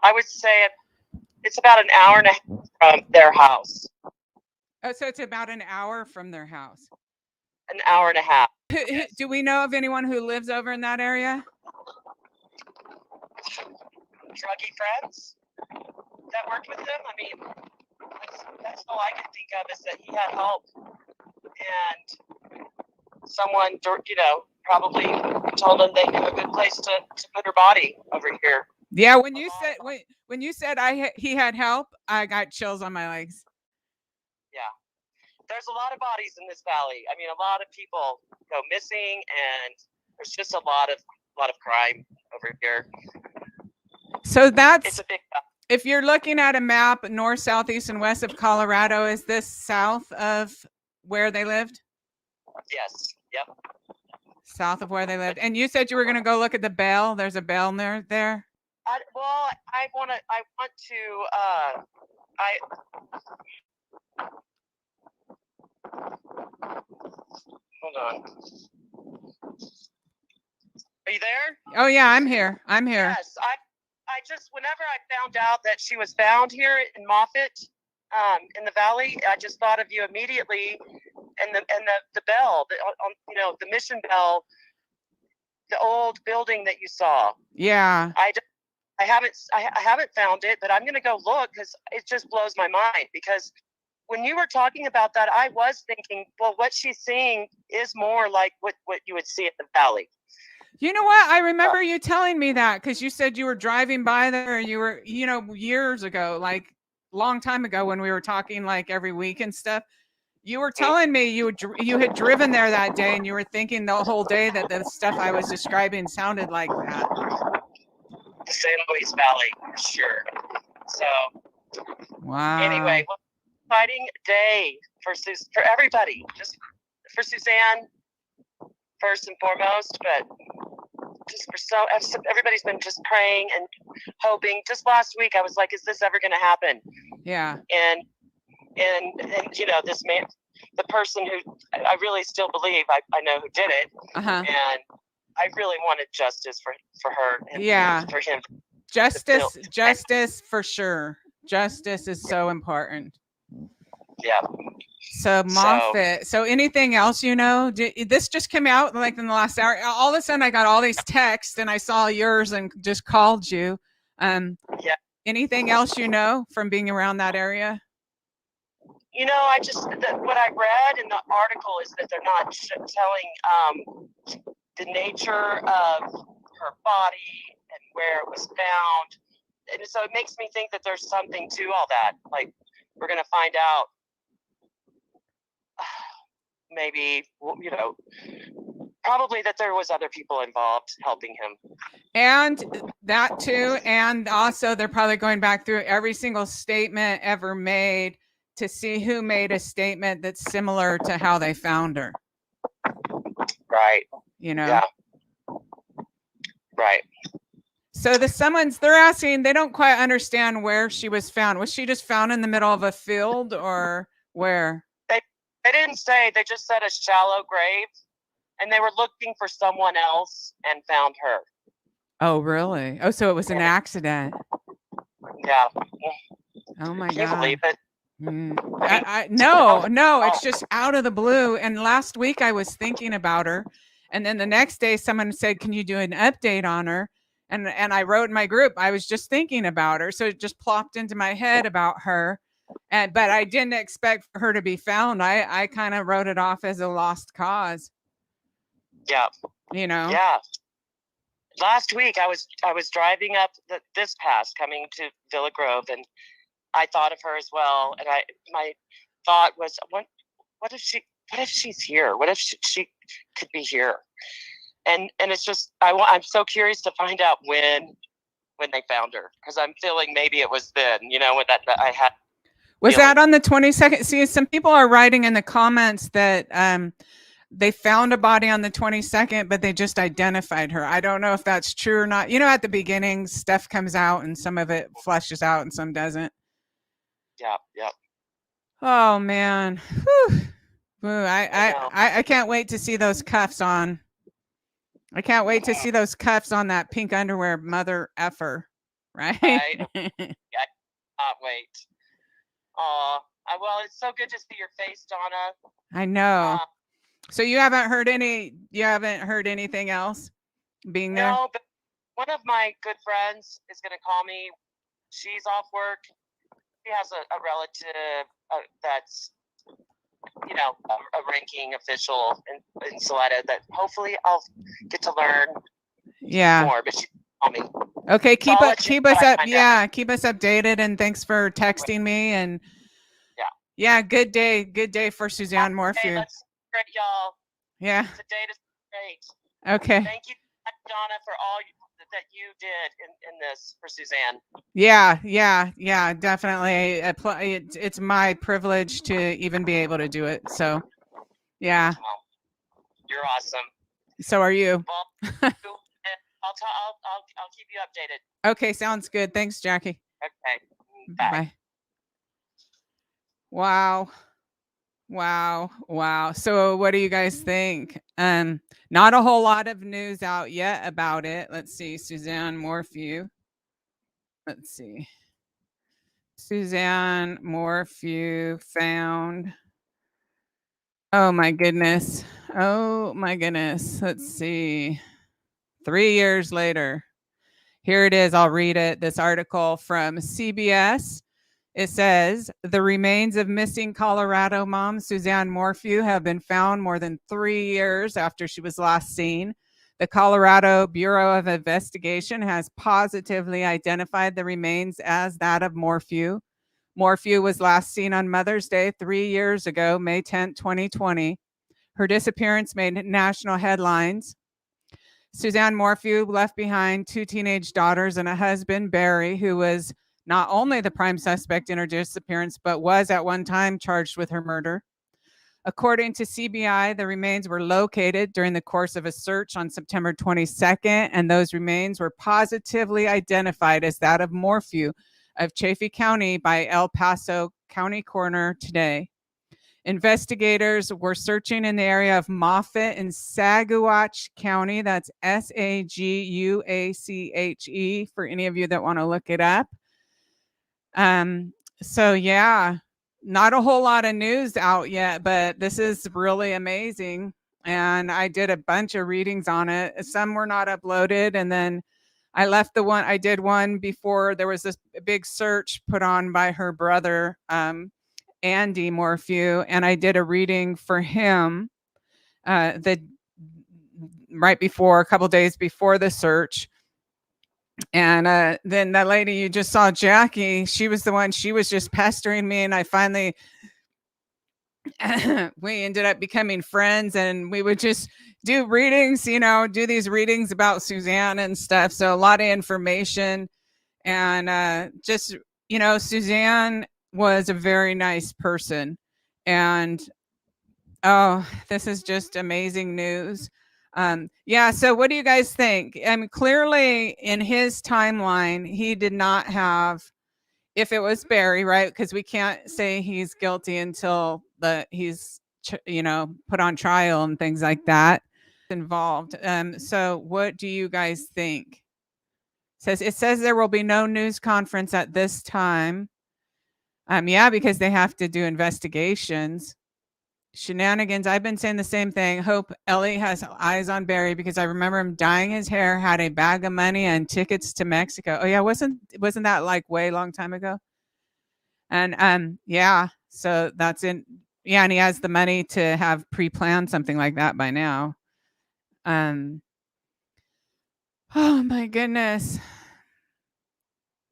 I would say it's about an hour and a half from their house. Oh, so it's about an hour from their house. An hour and a half. Yes. Do we know of anyone who lives over in that area? Druggy friends that worked with him. I mean, that's all I can think of is that he had help, and someone, probably told him they knew a good place to put her body over here. Yeah, when you said he had help, I got chills on my legs. Yeah, there's a lot of bodies in this valley. I mean, a lot of people go missing, and there's just a lot of crime over here. So it's a big. If you're looking at a map, north, south, east, and west of Colorado, is this south of where they lived? Yes. Yep. South of where they lived. And you said you were going to go look at the bell. There's a bell there. I want to. Hold on. Are you there? Oh yeah, I'm here. Yes, I just, whenever I found out that she was found here in Moffett, in the valley, I just thought of you immediately, and the bell, the mission bell, the old building that you saw. Yeah. I haven't found it, but I'm gonna go look because it just blows my mind. Because when you were talking about that, I was thinking, well, what she's seeing is more like what you would see at the valley. You know what? I remember you telling me that because you said you were driving by there. You were, years ago, like long time ago when we were talking like every week and stuff. You were telling me you had driven there that day and you were thinking the whole day that the stuff I was describing sounded like that. The San Luis Valley, for sure. So, wow. Anyway, well, exciting day for everybody. Just for Suzanne, first and foremost, but just everybody's been just praying and hoping. Just last week, I was like, "Is this ever going to happen?" Yeah. And this man, the person who I really still believe I know who did it, and I really wanted justice for her. And for him. Justice for sure. Justice is so important. Yeah. So Moffett. So anything else this just came out like in the last hour. All of a sudden I got all these texts and I saw yours and just called you. Yeah. Anything else from being around that area? What I read in the article is that they're not telling the nature of her body and where it was found. And so it makes me think that there's something to all that. Like, we're going to find out maybe, probably that there was other people involved helping him. And that too. And also they're probably going back through every single statement ever made to see who made a statement that's similar to how they found her. Right. Yeah. Right. So they're asking, they don't quite understand where she was found. Was she just found in the middle of a field or where? They didn't say. They just said a shallow grave, and they were looking for someone else and found her. Oh, really? Oh, so it was an accident. Yeah. Oh my God. Can you believe it? No, it's just out of the blue. And last week I was thinking about her, and then the next day someone said, "Can you do an update on her?" And I wrote in my group, I was just thinking about her, so it just plopped into my head about her. But I didn't expect for her to be found. I kind of wrote it off as a lost cause. Yeah. Yeah. Last week I was driving up this pass coming to Villa Grove, and I thought of her as well. And my thought was, what if she's here? What if she could be here? And it's just, I'm so curious to find out when they found her, because I'm feeling maybe it was then, when that I had. Was that on the 22nd? See, some people are writing in the comments that they found a body on the 22nd, but they just identified her. I don't know if that's true or not. At the beginning, stuff comes out and some of it flushes out and some doesn't. Yeah. Oh man. Whew. I can't wait to see those cuffs on. I can't wait to see those cuffs on that pink underwear mother effer. right? Right? I cannot wait. Oh, well, it's so good to see your face, Donna. I know. So you haven't heard anything else being there? No, but one of my good friends is going to call me. She's off work. She has a relative that's, a ranking official in Saletta that hopefully I'll get to learn more. But she call me. Okay, So keep us up. Yeah, keep us updated, and thanks for texting me. And yeah, good day for Suzanne Morphew. Let's celebrate, y'all. Yeah, it's a day to celebrate. Okay. Thank you, Donna, for all that you did in this for Suzanne. Yeah, definitely. It's my privilege to even be able to do it. So, yeah. Well, you're awesome. So are you. Well, I'll keep you updated. Okay, sounds good. Thanks, Jackie. Okay. Bye. Wow. So what do you guys think? Not a whole lot of news out yet about it. Let's see. Suzanne Morphew. Let's see. Suzanne Morphew found. Oh my goodness. Let's see. 3 years later. Here it is. I'll read it. This article from CBS. It says, the remains of missing Colorado mom Suzanne Morphew have been found more than 3 years after she was last seen. The Colorado Bureau of Investigation has positively identified the remains as that of Morphew. Morphew was last seen on Mother's Day 3 years ago, May 10, 2020. Her disappearance made national headlines. Suzanne Morphew left behind 2 teenage daughters and a husband, Barry, who was not only the prime suspect in her disappearance, but was at one time charged with her murder. According to CBI, the remains were located during the course of a search on September 22nd, and those remains were positively identified as that of Morphew of Chaffee County by El Paso County Coroner today. Investigators were searching in the area of Moffett in Saguache County. That's Saguache for any of you that want to look it up. So yeah, not a whole lot of news out yet, but this is really amazing. And I did a bunch of readings on it. Some were not uploaded. And then I did one before there was this big search put on by her brother, Andy Morphew. And I did a reading for him, a couple days before the search. And then that lady you just saw, Jackie, she was just pestering me. And I finally, we ended up becoming friends, and we would just do readings, do these readings about Suzanne and stuff. So a lot of information. And Suzanne was a very nice person. And this is just amazing news. So what do you guys think? Clearly in his timeline, he did not have, if it was Barry, right? Because we can't say he's guilty until he's put on trial and things like that involved. So what do you guys think? It says there will be no news conference at this time. Because they have to do investigations. Shenanigans. I've been saying the same thing. Hope Ellie has eyes on Barry, because I remember him dyeing his hair, had a bag of money and tickets to Mexico. Oh yeah, wasn't that like way long time ago? And so that's in. Yeah, and he has the money to have pre-planned something like that by now. Oh my goodness.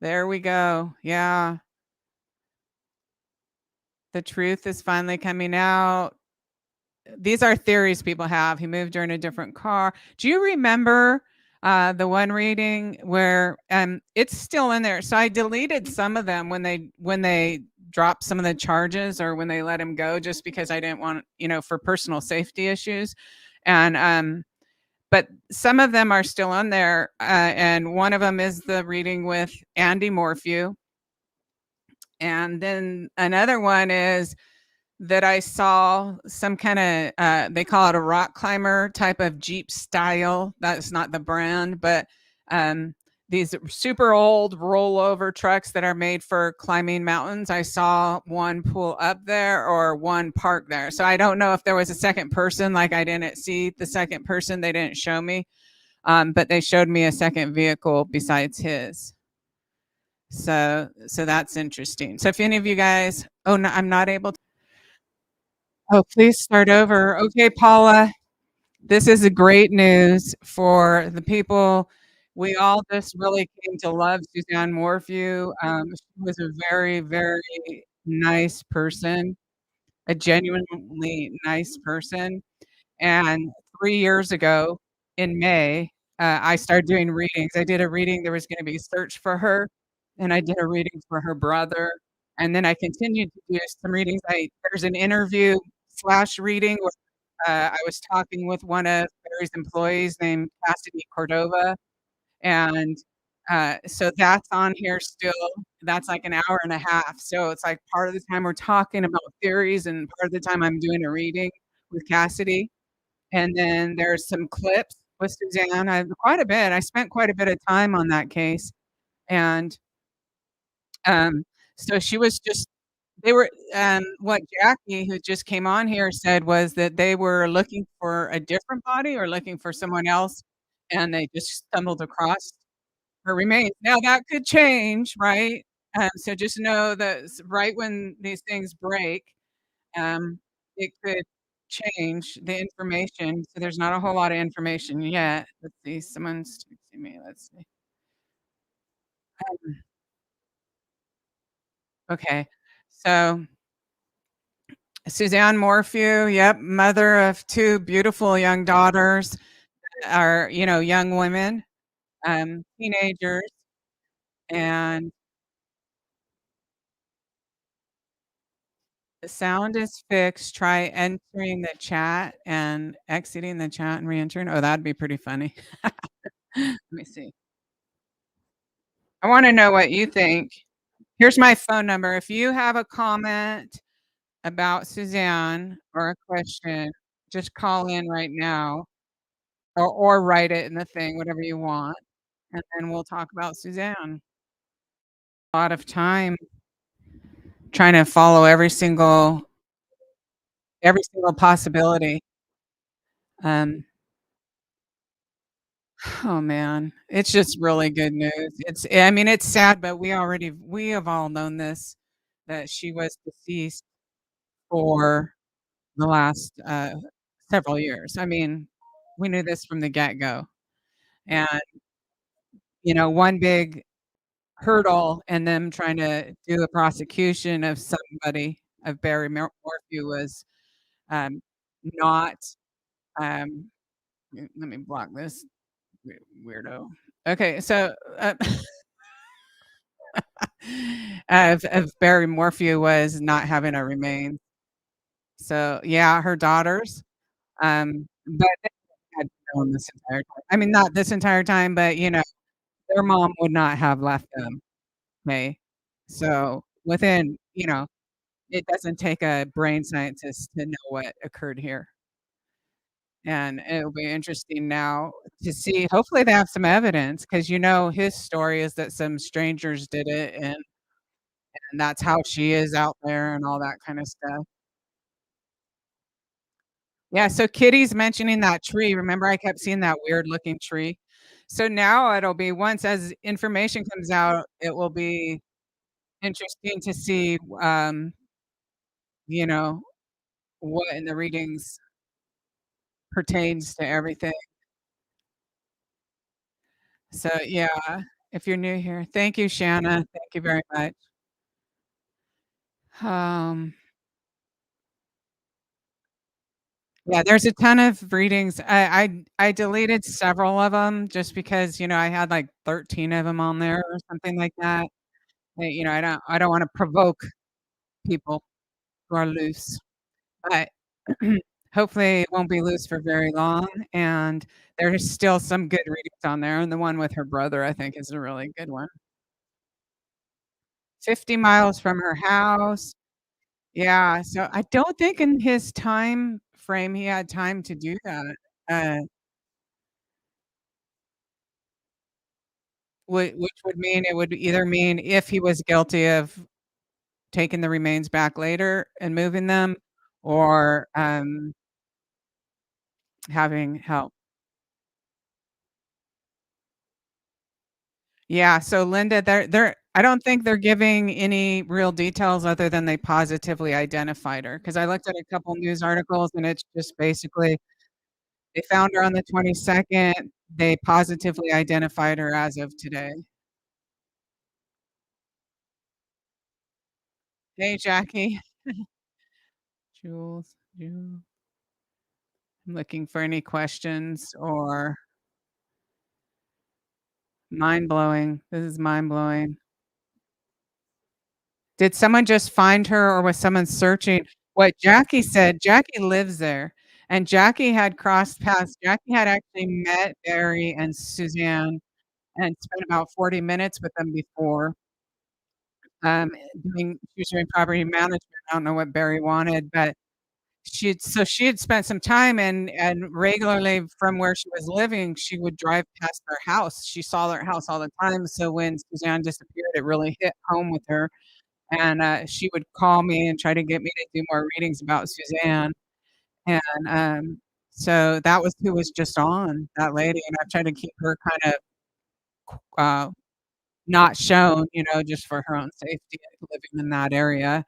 There we go. Yeah. The truth is finally coming out. These are theories people have. He moved her in a different car. Do you remember the one reading where it's still in there? So I deleted some of them when they dropped some of the charges, or when they let him go, just because I didn't want, for personal safety issues. And but some of them are still on there. And one of them is the reading with Andy Morphew. And then another one is that I saw some kind of, they call it a rock climber type of Jeep style. That's not the brand, but these super old rollover trucks that are made for climbing mountains. I saw one pull up there or one park there. So I don't know if there was a second person. Like I didn't see the second person. They didn't show me, but they showed me a second vehicle besides his. So that's interesting. So if any of you guys, oh no, I'm not able to. Oh, please start over. Okay, Paula. This is a great news for the people. We all just really came to love Suzanne Morphew. She was a very, very nice person, a genuinely nice person. And 3 years ago in May, I started doing readings. I did a reading, there was gonna be a search for her, and I did a reading for her brother, and then I continued to do some readings. There's an interview slash reading where, I was talking with one of Barry's employees named Cassidy Cordova, and, so that's on here still. That's like an hour and a half, so it's like part of the time we're talking about theories, and part of the time I'm doing a reading with Cassidy. And then there's some clips with Suzanne. I quite a bit. I spent quite a bit of time on that case, and, um, so she was just they were what Jackie, who just came on here, said was that they were looking for a different body or looking for someone else, and they just stumbled across her remains. Now that could change, right? So just know that right when these things break, um, it could change the information, so there's not a whole lot of information yet. Let's see, someone's texting me, let's see. Um, okay, so Suzanne Morphew, yep, mother of 2 beautiful young daughters, are, young women, teenagers, and the sound is fixed. Try entering the chat and exiting the chat and reentering. Oh, that'd be pretty funny. Let me see. I wanna know what you think. Here's my phone number. If you have a comment about Suzanne or a question, just call in right now or write it in the thing, whatever you want, and then we'll talk about Suzanne. A lot of time trying to follow every single possibility. Um, oh man, it's just really good news. I mean, it's sad, but we have all known this, that she was deceased for the last, several years. I mean, we knew this from the get-go, and, one big hurdle in them trying to do a prosecution of somebody, of Barry Morphew was, um, not, um let me block this weirdo. Okay, so, of Barry Morphew was not having a remains. So, yeah, her daughters, but they had known this entire time. I mean, not this entire time, but, their mom would not have left them, okay? So, it doesn't take a brain scientist to know what occurred here, and it'll be interesting now to see hopefully, they have some evidence because, his story is that some strangers did it, and that's how she is out there and all that kinda stuff. Yeah, so Kitty's mentioning that tree. Remember I kept seeing that weird looking tree? So now it'll be once as information comes out, it will be interesting to see, you know, what in the readings pertains to everything. So, yeah, if you're new here, thank you, Shanna. Thank you very much. Um, yeah, there's a ton of readings. I deleted several of them just because, I had, like, 13 of them on there or something like that. I don't wanna provoke people who are loose, but hopefully it won't be loose for very long, and there's still some good readings on there, and the one with her brother, I think, is a really good one. 50 miles from her house. Yeah, so I don't think in his time frame he had time to do that. Uh, which would mean it would either mean if he was guilty of taking the remains back later and moving them or, having help. Yeah, so Linda, they're I don't think they're giving any real details other than they positively identified her. Because I looked at a couple news articles, and it's just basically they found her on the 22nd, they positively identified her as of today. Hey, Jackie. Jules, Jules. I'm looking for any questions or mind-blowing. This is mind-blowing. Did someone just find her or was someone searching? What Jackie said, Jackie lives there, and Jackie had crossed paths. Jackie had actually met Barry and Suzanne and spent about 40 minutes with them before, she was doing property management. I don't know what Barry wanted, but she had spent some time and regularly from where she was living, she would drive past their house. She saw their house all the time, so when Suzanne disappeared, it really hit home with her. And, she would call me and try to get me to do more readings about Suzanne, and, so that was who was just on, that lady, and I tried to keep her kind of, uh, not shown, just for her own safety living in that area,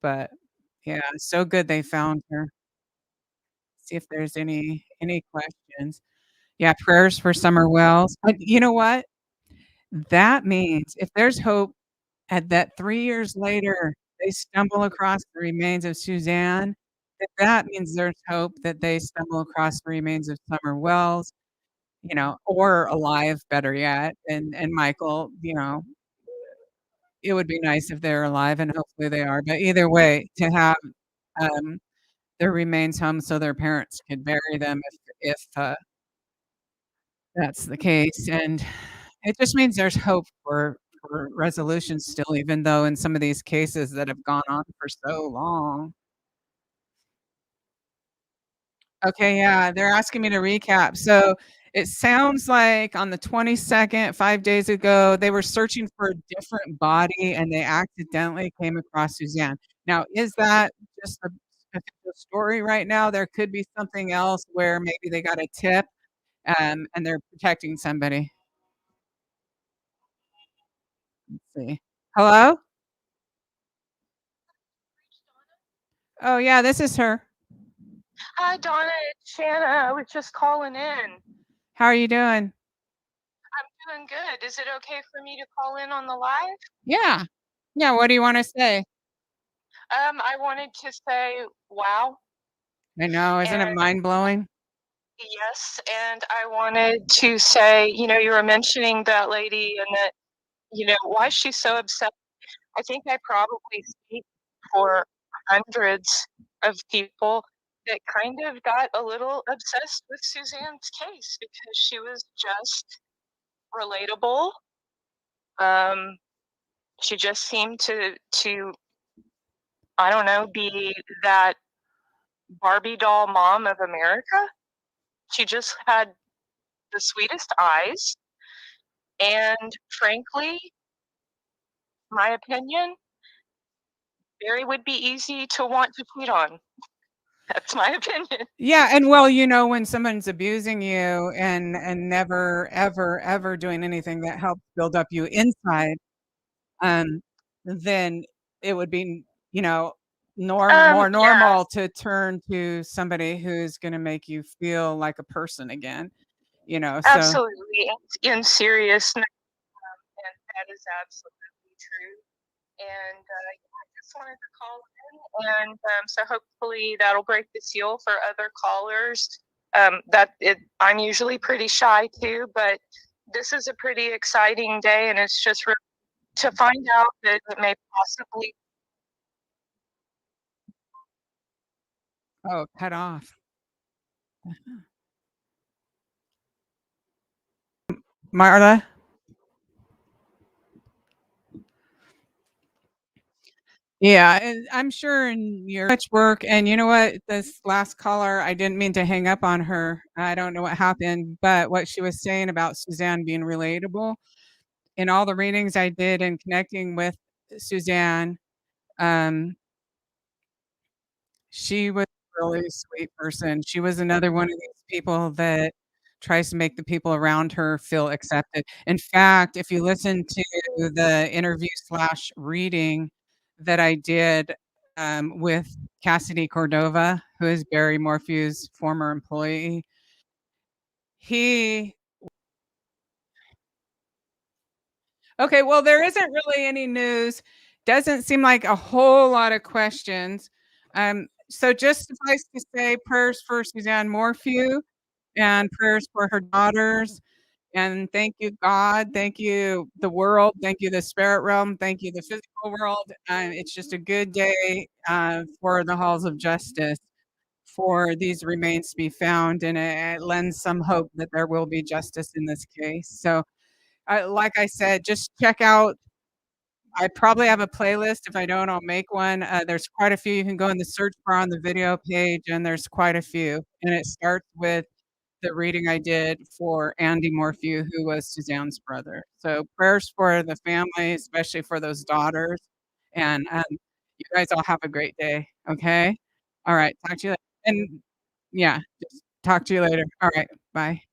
but, yeah, so good they found her. See if there's any questions. Yeah, prayers for Summer Wells. You know what? That means if there's hope and that 3 years later, they stumble across the remains of Suzanne, that means there's hope that they stumble across the remains of Summer Wells, or alive, better yet, and Michael, it would be nice if they're alive, and hopefully they are, but either way, to have, um, their remains home so their parents could bury them if that's the case, and it just means there's hope for resolution still, even though in some of these cases that have gone on for so long. Okay, yeah, they're asking me to recap. So, it sounds like on the 22nd, 5 days ago, they were searching for a different body and they accidentally came across Suzanne. Now, is that just a official story right now? There could be something else where maybe they got a tip, and they're protecting somebody. Let's see. Hello? Oh, yeah, this is her. Hi, Donna. It's Shanna. I was just calling in. How are you doing? I'm doing good. Is it okay for me to call in on the live? Yeah. Yeah, what do you wanna say? I wanted to say wow, I know, isn't it and mind-blowing? yes, and I wanted to say, you were mentioning that lady and that, why she's so upset. I think I probably speak for hundreds of people that kind of got a little obsessed with Suzanne's case because she was just relatable. Um, she just seemed to I don't know, be that Barbie doll mom of America. She just had the sweetest eyes, and frankly, my opinion, Barry would be easy to want to cheat on. That's my opinion. Yeah, and well, when someone's abusing you and never, ever, ever doing anything that helps build up you inside, um, then it would be, you know, more Yeah, normal to turn to somebody who's gonna make you feel like a person again, so absolutely. In seriousness, and that is absolutely true. And yeah, I just wanted to call in, and so hopefully that'll break the seal for other callers. I'm usually pretty shy too, but this is a pretty exciting day, and it's just to find out that it may possibly. oh, cut off. Marla? Yeah, and I'm sure in your much work, and you know what? This last caller, I didn't mean to hang up on her. I don't know what happened, but what she was saying about Suzanne being relatable, in all the readings I did and connecting with Suzanne, um, she was a really sweet person. She was another one of these people that tries to make the people around her feel accepted. In fact, if you listen to the interview/reading that I did, with Cassidy Cordova, who is Barry Morphew's former employee, he okay, well, there isn't really any news. Doesn't seem like a whole lot of questions. So just suffice to say prayers for Suzanne Morphew and prayers for her daughters. And thank you, God. Thank you, the world. Thank you, the spirit realm. Thank you, the physical world. It's just a good day for the halls of justice for these remains to be found. And it lends some hope that there will be justice in this case. So, like I said, just check out I probably have a playlist. If I don't, I'll make one. There's quite a few. You can go in the search bar on the video page, and there's quite a few. And it starts with the reading I did for Andy Morphew, who was Suzanne's brother. So prayers for the family, especially for those daughters. And you guys all have a great day. Okay. All right. Talk to you later. And yeah, just talk to you later. All right. Bye.